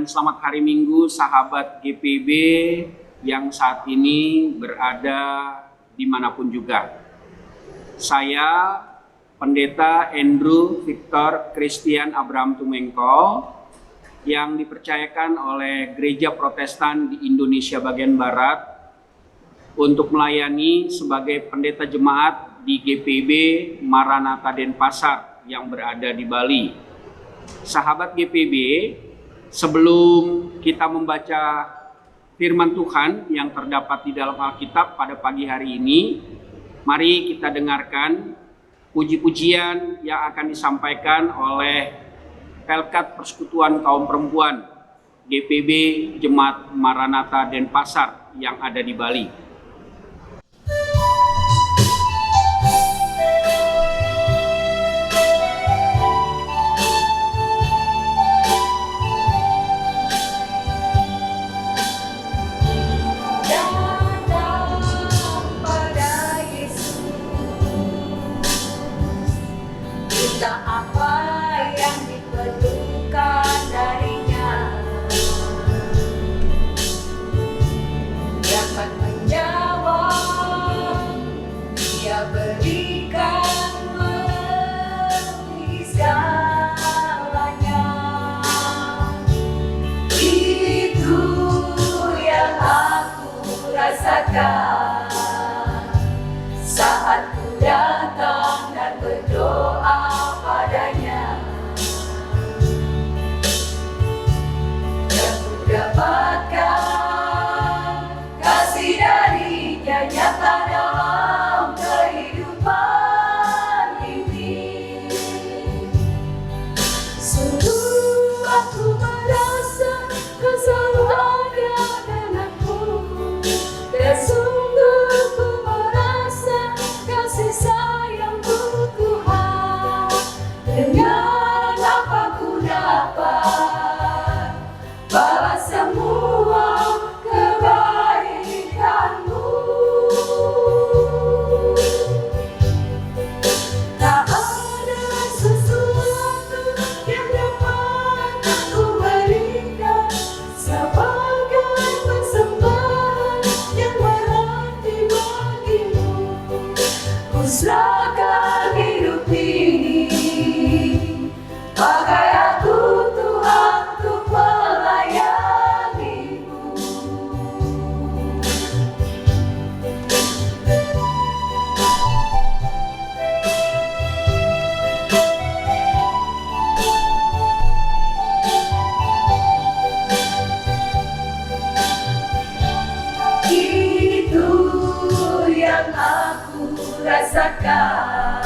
dan selamat hari Minggu sahabat GPB yang saat ini berada dimanapun juga. Saya Pendeta Andrew Victor Christian Abraham Tumengko yang dipercayakan oleh Gereja Protestan di Indonesia bagian Barat untuk melayani sebagai pendeta jemaat di GPB Maranatha Denpasar yang berada di Bali. Sahabat GPB, sebelum kita membaca firman Tuhan yang terdapat di dalam Alkitab pada pagi hari ini, mari kita dengarkan puji-pujian yang akan disampaikan oleh Pelkat Persekutuan Kaum Perempuan GPB Jemaat Maranatha Denpasar yang ada di Bali. Saat ku datang dan berdoa padanya, dan ku dapatkan kasih darinya nyata dalam kehidupan ini. Sungguh aku merasa kau selalu ada denganku, dan sungguh ku merasa kasih sayangmu Tuhan. Dengan apa ku dapat balas semua kebaikanmu. Tak ada sesuatu yang dapat aku berikan sebagai persembahan yang berarti bagimu. Ku serahkan hidup ini, pakai aku Tuhan untuk melayanimu. Itu yang aku rasakan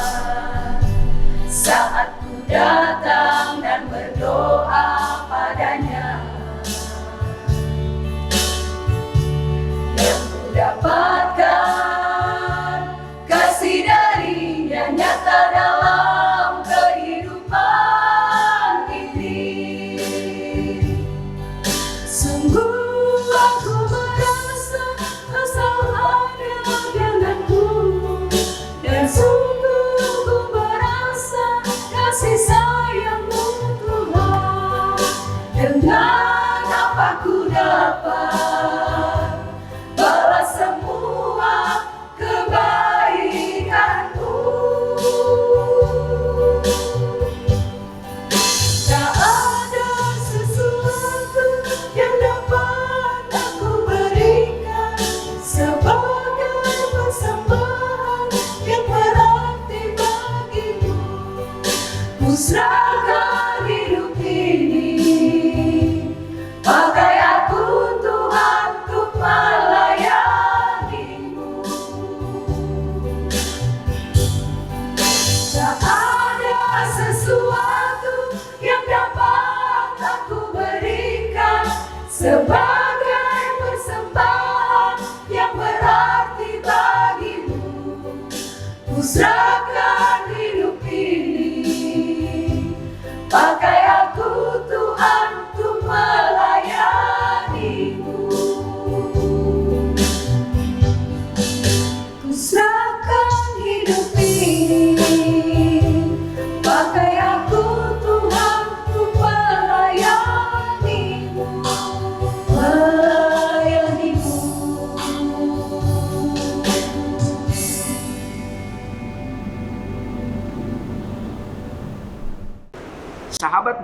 saat ku datang dan berdoa padanya, yang ku dapatkan kasih darinya nyata dalam kehidupan ini. Sungguh aku merasa kau selalu ada denganku, dan sungguh ku merasa kasih sayangmu Tuhan.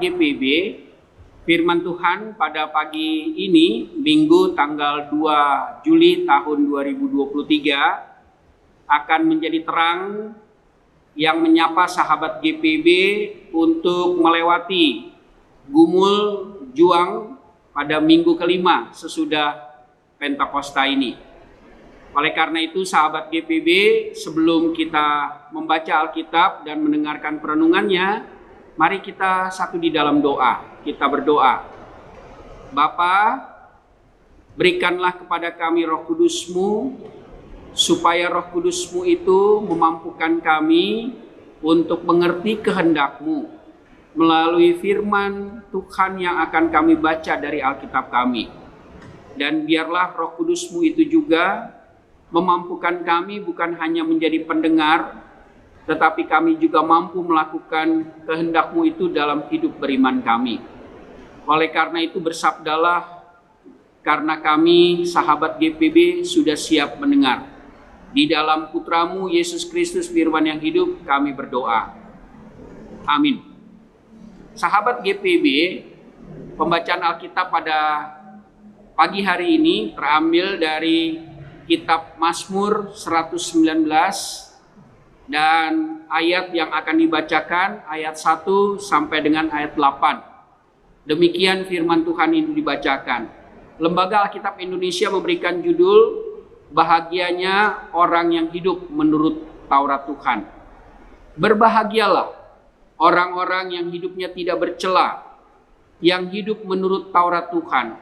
GPB, firman Tuhan pada pagi ini, Minggu tanggal 2 Juli tahun 2023, akan menjadi terang yang menyapa sahabat GPB untuk melewati gumul juang pada minggu kelima sesudah Pentakosta ini. Oleh karena itu sahabat GPB, sebelum kita membaca Alkitab dan mendengarkan perenungannya, mari kita satu di dalam doa. Kita berdoa. Bapa, berikanlah kepada kami Roh Kudus-Mu, supaya Roh Kudus-Mu itu memampukan kami untuk mengerti kehendak-Mu melalui firman Tuhan yang akan kami baca dari Alkitab kami. Dan biarlah Roh Kudus-Mu itu juga memampukan kami bukan hanya menjadi pendengar, tetapi kami juga mampu melakukan kehendak-Mu itu dalam hidup beriman kami. Oleh karena itu bersabdalah, karena kami sahabat GPB sudah siap mendengar. Di dalam Putra-Mu Yesus Kristus firman yang hidup kami berdoa. Amin. Sahabat GPB, pembacaan Alkitab pada pagi hari ini terambil dari Kitab Mazmur 119 dan ayat yang akan dibacakan ayat 1 sampai dengan ayat 8. Demikian firman Tuhan ini dibacakan. Lembaga Alkitab Indonesia memberikan judul Bahagianya Orang yang Hidup Menurut Taurat Tuhan. Berbahagialah orang-orang yang hidupnya tidak bercela, yang hidup menurut Taurat Tuhan.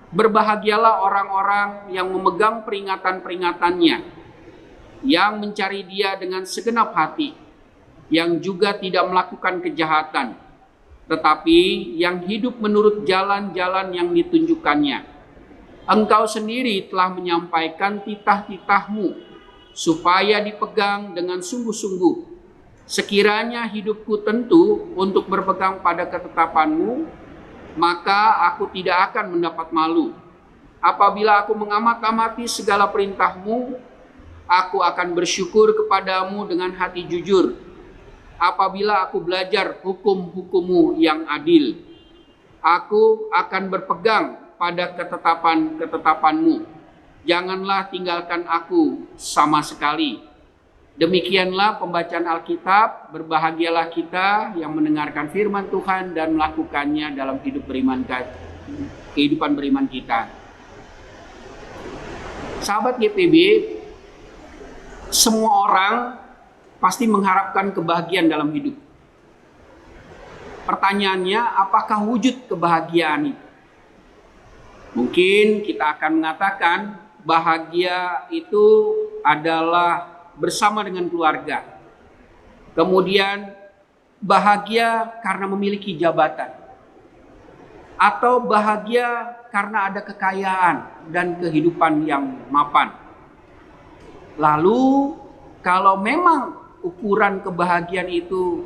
Berbahagialah orang-orang yang memegang peringatan-peringatannya, yang mencari Dia dengan segenap hati, yang juga tidak melakukan kejahatan, tetapi yang hidup menurut jalan-jalan yang ditunjukkannya. Engkau sendiri telah menyampaikan titah-titah-Mu, supaya dipegang dengan sungguh-sungguh. Sekiranya hidupku tentu untuk berpegang pada ketetapan-Mu, maka aku tidak akan mendapat malu. Apabila aku mengamat-amati segala perintah-Mu, aku akan bersyukur kepadamu dengan hati jujur. Apabila aku belajar hukum-hukum-Mu yang adil, aku akan berpegang pada ketetapan-ketetapan-Mu. Janganlah tinggalkan aku sama sekali. Demikianlah pembacaan Alkitab. Berbahagialah kita yang mendengarkan firman Tuhan dan melakukannya dalam kehidupan beriman kita. Sahabat GPB, semua orang pasti mengharapkan kebahagiaan dalam hidup. Pertanyaannya, apakah wujud kebahagiaan itu? Mungkin kita akan mengatakan bahagia itu adalah bersama dengan keluarga. Kemudian bahagia karena memiliki jabatan. Atau bahagia karena ada kekayaan dan kehidupan yang mapan. Lalu kalau memang ukuran kebahagiaan itu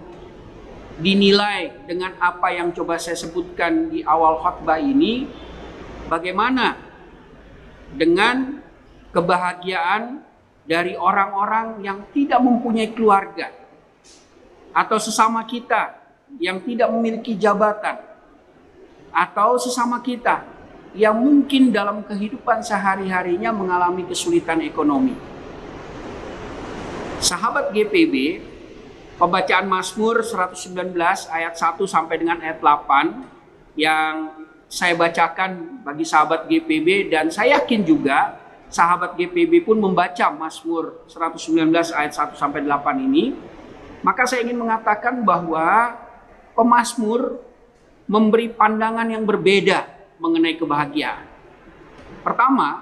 dinilai dengan apa yang coba saya sebutkan di awal khotbah ini, bagaimana dengan kebahagiaan dari orang-orang yang tidak mempunyai keluarga atau sesama kita yang tidak memiliki jabatan atau sesama kita yang mungkin dalam kehidupan sehari-harinya mengalami kesulitan ekonomi. Sahabat GPB, pembacaan Mazmur 119 ayat 1 sampai dengan ayat 8 yang saya bacakan bagi sahabat GPB, dan saya yakin juga sahabat GPB pun membaca Mazmur 119 ayat 1 sampai 8 ini, maka saya ingin mengatakan bahwa pemazmur memberi pandangan yang berbeda mengenai kebahagiaan. Pertama,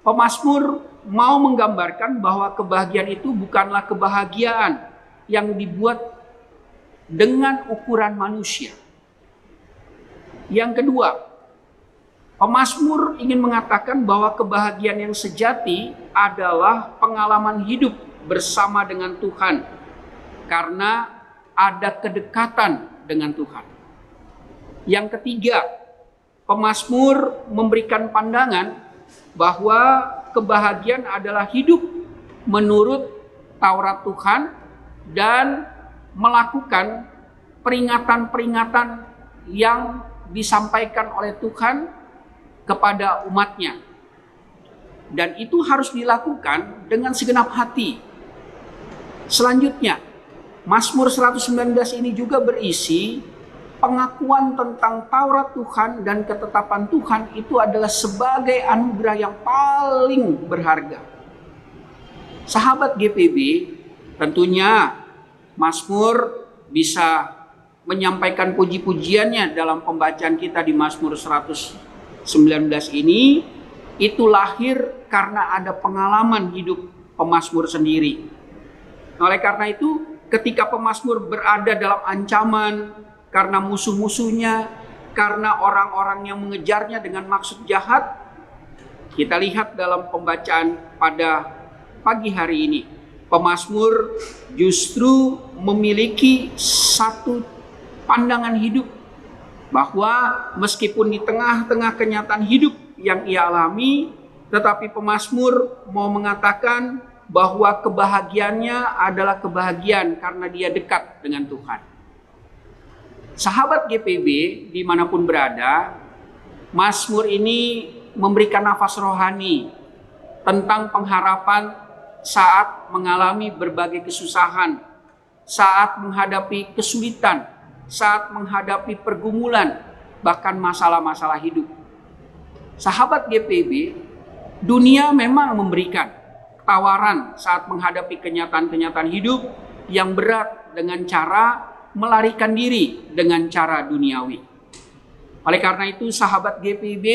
pemazmur mau menggambarkan bahwa kebahagiaan itu bukanlah kebahagiaan yang dibuat dengan ukuran manusia. Yang kedua, pemazmur ingin mengatakan bahwa kebahagiaan yang sejati adalah pengalaman hidup bersama dengan Tuhan karena ada kedekatan dengan Tuhan. Yang ketiga, pemazmur memberikan pandangan bahwa kebahagiaan adalah hidup menurut Taurat Tuhan dan melakukan peringatan-peringatan yang disampaikan oleh Tuhan kepada umatnya. Dan itu harus dilakukan dengan segenap hati. Selanjutnya, Mazmur 119 ini juga berisi pengakuan tentang Taurat Tuhan dan ketetapan Tuhan itu adalah sebagai anugerah yang paling berharga. Sahabat GPB, tentunya Mazmur bisa menyampaikan puji-pujiannya dalam pembacaan kita di Mazmur 119 ini. Itu lahir karena ada pengalaman hidup pemazmur sendiri. Oleh karena itu, ketika pemazmur berada dalam ancaman karena musuh-musuhnya, karena orang-orang yang mengejarnya dengan maksud jahat, kita lihat dalam pembacaan pada pagi hari ini, pemazmur justru memiliki satu pandangan hidup bahwa meskipun di tengah-tengah kenyataan hidup yang ia alami, tetapi pemazmur mau mengatakan bahwa kebahagiaannya adalah kebahagiaan karena dia dekat dengan Tuhan. Sahabat GPB dimanapun berada, Mazmur ini memberikan nafas rohani tentang pengharapan saat mengalami berbagai kesusahan, saat menghadapi kesulitan, saat menghadapi pergumulan, bahkan masalah-masalah hidup. Sahabat GPB, dunia memang memberikan tawaran saat menghadapi kenyataan-kenyataan hidup yang berat dengan cara melarikan diri dengan cara duniawi. Oleh karena itu, sahabat GPB,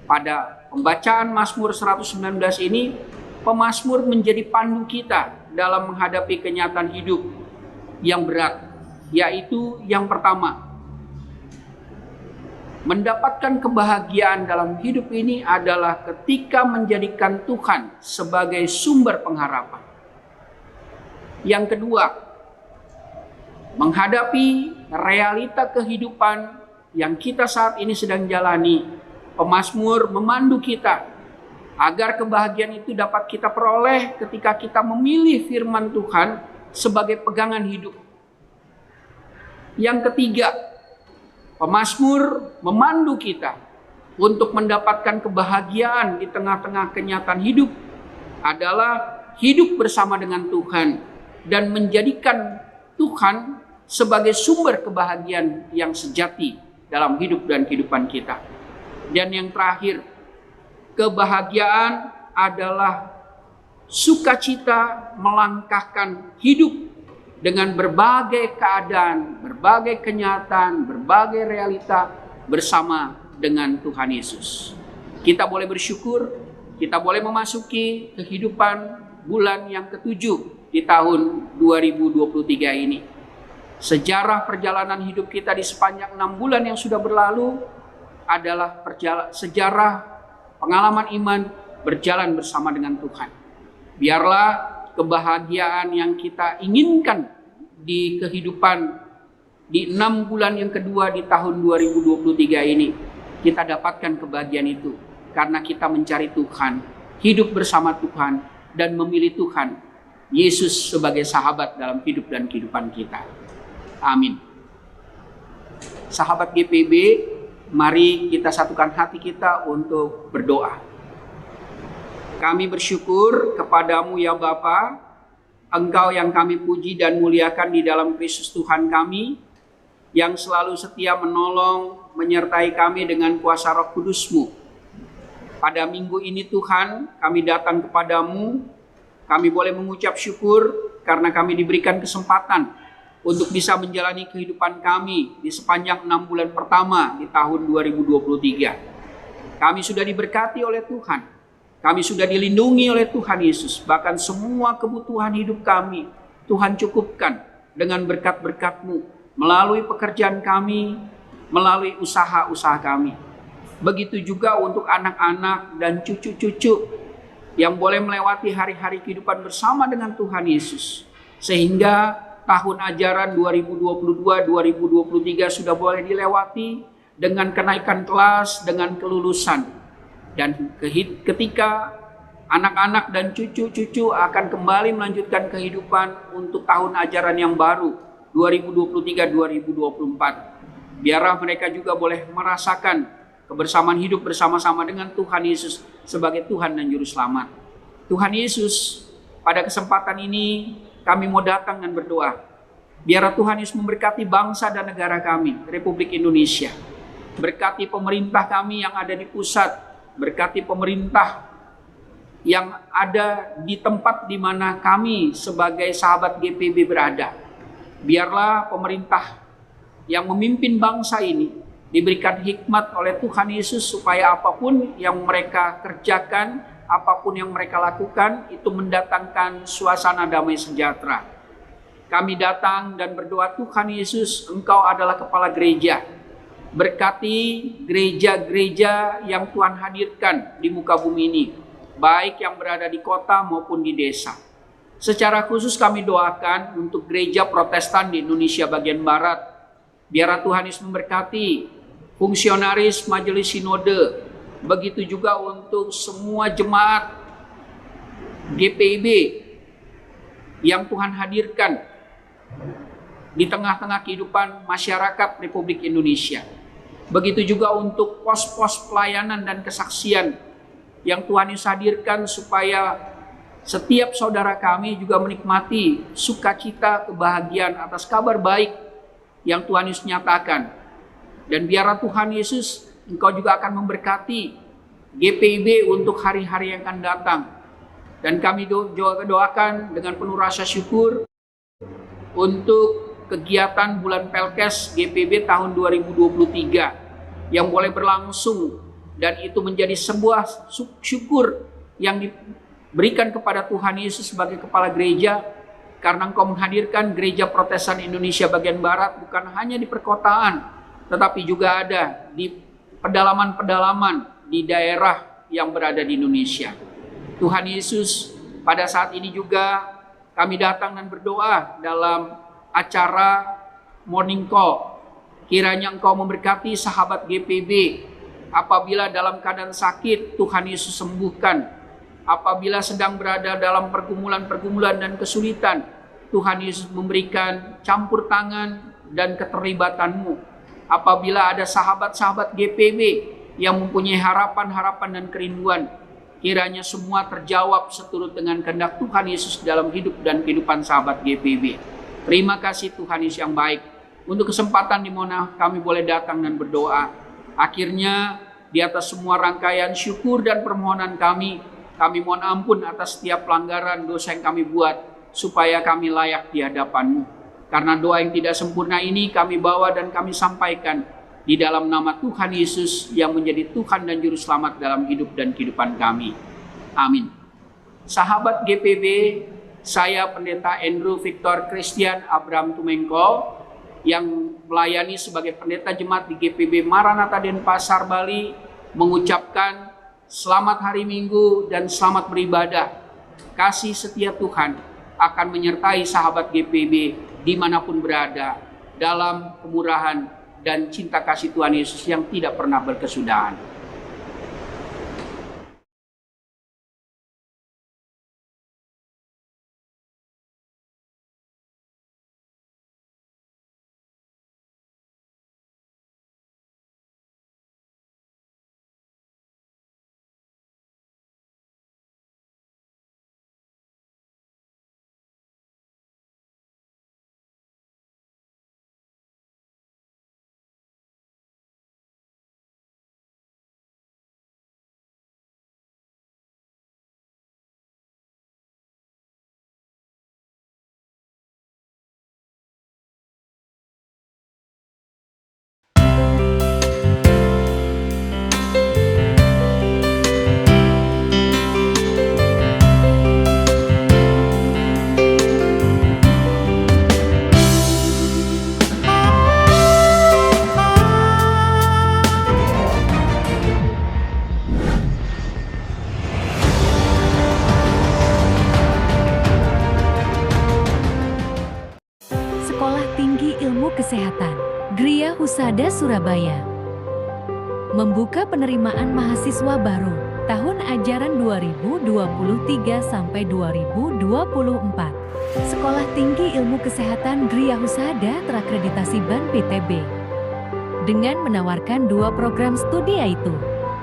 pada pembacaan Mazmur 119 ini, pemazmur menjadi pandu kita dalam menghadapi kenyataan hidup yang berat, yaitu yang pertama, mendapatkan kebahagiaan dalam hidup ini adalah ketika menjadikan Tuhan sebagai sumber pengharapan. Yang kedua, menghadapi realita kehidupan yang kita saat ini sedang jalani, pemazmur memandu kita agar kebahagiaan itu dapat kita peroleh ketika kita memilih firman Tuhan sebagai pegangan hidup. Yang ketiga, pemazmur memandu kita untuk mendapatkan kebahagiaan di tengah-tengah kenyataan hidup adalah hidup bersama dengan Tuhan dan menjadikan Tuhan sebagai sumber kebahagiaan yang sejati dalam hidup dan kehidupan kita. Dan yang terakhir, kebahagiaan adalah sukacita melangkahkan hidup dengan berbagai keadaan, berbagai kenyataan, berbagai realita bersama dengan Tuhan Yesus. Kita boleh bersyukur, kita boleh memasuki kehidupan bulan yang ketujuh di tahun 2023 ini. Sejarah perjalanan hidup kita di sepanjang 6 bulan yang sudah berlalu adalah sejarah pengalaman iman berjalan bersama dengan Tuhan. Biarlah kebahagiaan yang kita inginkan di kehidupan di 6 bulan yang kedua di tahun 2023 ini, kita dapatkan kebahagiaan itu karena kita mencari Tuhan, hidup bersama Tuhan, dan memilih Tuhan Yesus sebagai sahabat dalam hidup dan kehidupan kita. Amin. Sahabat GPB, mari kita satukan hati kita untuk berdoa. Kami bersyukur kepadamu ya Bapa, Engkau yang kami puji dan muliakan di dalam Kristus Tuhan kami, yang selalu setia menolong, menyertai kami dengan kuasa Roh Kudus-Mu. Pada minggu ini Tuhan, kami datang kepadamu, kami boleh mengucap syukur karena kami diberikan kesempatan untuk bisa menjalani kehidupan kami di sepanjang 6 bulan pertama di tahun 2023. Kami sudah diberkati oleh Tuhan. Kami sudah dilindungi oleh Tuhan Yesus. Bahkan semua kebutuhan hidup kami Tuhan cukupkan dengan berkat-berkat-Mu melalui pekerjaan kami, melalui usaha-usaha kami. Begitu juga untuk anak-anak dan cucu-cucu yang boleh melewati hari-hari kehidupan bersama dengan Tuhan Yesus. Sehingga tahun ajaran 2022-2023 sudah boleh dilewati dengan kenaikan kelas, dengan kelulusan. Dan ketika anak-anak dan cucu-cucu akan kembali melanjutkan kehidupan untuk tahun ajaran yang baru 2023-2024. Biarlah mereka juga boleh merasakan kebersamaan hidup bersama-sama dengan Tuhan Yesus sebagai Tuhan dan Juru Selamat. Tuhan Yesus, pada kesempatan ini kami mau datang dan berdoa. Biarlah Tuhan Yesus memberkati bangsa dan negara kami, Republik Indonesia. Berkati pemerintah kami yang ada di pusat, berkati pemerintah yang ada di tempat di mana kami sebagai sahabat GPB berada. Biarlah pemerintah yang memimpin bangsa ini diberikan hikmat oleh Tuhan Yesus supaya apapun yang mereka kerjakan, apapun yang mereka lakukan itu mendatangkan suasana damai sejahtera. Kami datang dan berdoa, Tuhan Yesus, Engkau adalah kepala gereja. Berkati gereja-gereja yang Tuhan hadirkan di muka bumi ini, baik yang berada di kota maupun di desa. Secara khusus kami doakan untuk gereja Protestan di Indonesia bagian Barat. Biarlah Tuhan Yesus memberkati fungsionaris majelis sinode, begitu juga untuk semua jemaat GPIB yang Tuhan hadirkan di tengah-tengah kehidupan masyarakat Republik Indonesia. Begitu juga untuk pos-pos pelayanan dan kesaksian yang Tuhan Yesus hadirkan supaya setiap saudara kami juga menikmati sukacita, kebahagiaan atas kabar baik yang Tuhan Yesus nyatakan. Dan biarlah Tuhan Yesus, Engkau juga akan memberkati GPIB untuk hari-hari yang akan datang. Dan kami doakan dengan penuh rasa syukur untuk kegiatan bulan Pelkes GPIB tahun 2023 yang boleh berlangsung, dan itu menjadi sebuah syukur yang diberikan kepada Tuhan Yesus sebagai kepala gereja, karena Engkau menghadirkan gereja Protestan Indonesia bagian Barat bukan hanya di perkotaan, tetapi juga ada di pedalaman-pedalaman di daerah yang berada di Indonesia. Tuhan Yesus, pada saat ini juga kami datang dan berdoa dalam acara Morning Call. Kiranya Engkau memberkati sahabat GPB. Apabila dalam keadaan sakit, Tuhan Yesus sembuhkan. Apabila sedang berada dalam pergumulan-pergumulan dan kesulitan, Tuhan Yesus memberikan campur tangan dan keterlibatanmu. Apabila ada sahabat-sahabat GPB yang mempunyai harapan-harapan dan kerinduan, kiranya semua terjawab seturut dengan kehendak Tuhan Yesus dalam hidup dan kehidupan sahabat GPB. Terima kasih Tuhan Yesus yang baik untuk kesempatan di mana kami boleh datang dan berdoa. Akhirnya di atas semua rangkaian syukur dan permohonan kami mohon ampun atas setiap pelanggaran dosa yang kami buat, supaya kami layak di hadapan-Mu. Karena doa yang tidak sempurna ini kami bawa dan kami sampaikan di dalam nama Tuhan Yesus yang menjadi Tuhan dan Juru Selamat dalam hidup dan kehidupan kami. Amin. Sahabat GPB, saya Pendeta Andrew Victor Christian Abraham Tumengko yang melayani sebagai pendeta jemaat di GPB Maranatha Denpasar, Bali, mengucapkan selamat hari Minggu dan selamat beribadah. Kasih setia Tuhan akan menyertai sahabat GPB dimanapun berada, dalam kemurahan dan cinta kasih Tuhan Yesus yang tidak pernah berkesudahan. Kesehatan, Gria Husada Surabaya membuka penerimaan mahasiswa baru tahun ajaran 2023 sampai 2024. Sekolah Tinggi Ilmu Kesehatan Gria Husada terakreditasi BAN PTB. dengan menawarkan 2 program studi yaitu: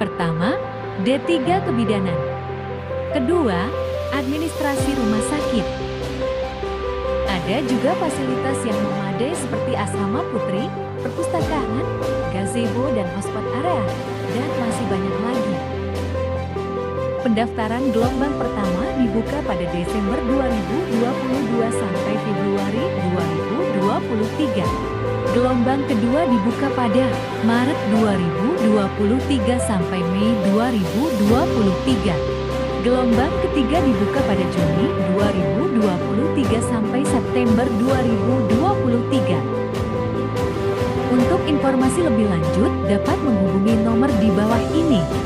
pertama, D3 Kebidanan. Kedua, Administrasi Rumah Sakit. Ada juga fasilitas yang memadai seperti asrama putri, perpustakaan, gazebo dan hotspot area, dan masih banyak lagi. Pendaftaran gelombang pertama dibuka pada Desember 2022 sampai Februari 2023. Gelombang kedua dibuka pada Maret 2023 sampai Mei 2023. Gelombang ketiga dibuka pada Juni 2023 sampai September 2023. Untuk informasi lebih lanjut dapat menghubungi nomor di bawah ini.